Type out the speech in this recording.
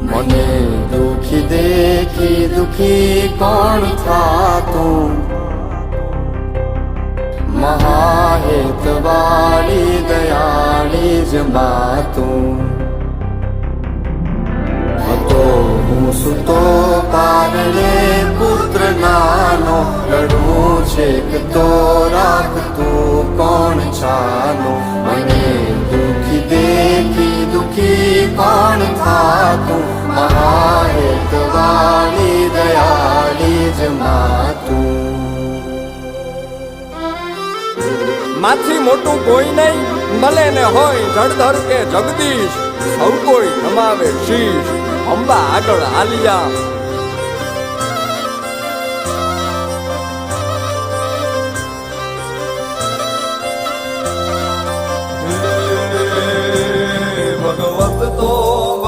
મને દુખી દેખી દુખી કોણ થાતું મહાહેતવાળી દયાળી જ માતું હતો હું સુતો પારણે પુત્ર નાનો રડું છેક તો રાખતું કોણ છાનો મને દુખી દેખી દુખી કોણ થાતું મહાહેતવાળી દયાળી જ માતું માથી મોટું કોઈ નહીં ભલે ને હોય જળધર કે જગદીશ સૌ કોઈ નમાવે શીશ અંબા આગળ આલિયા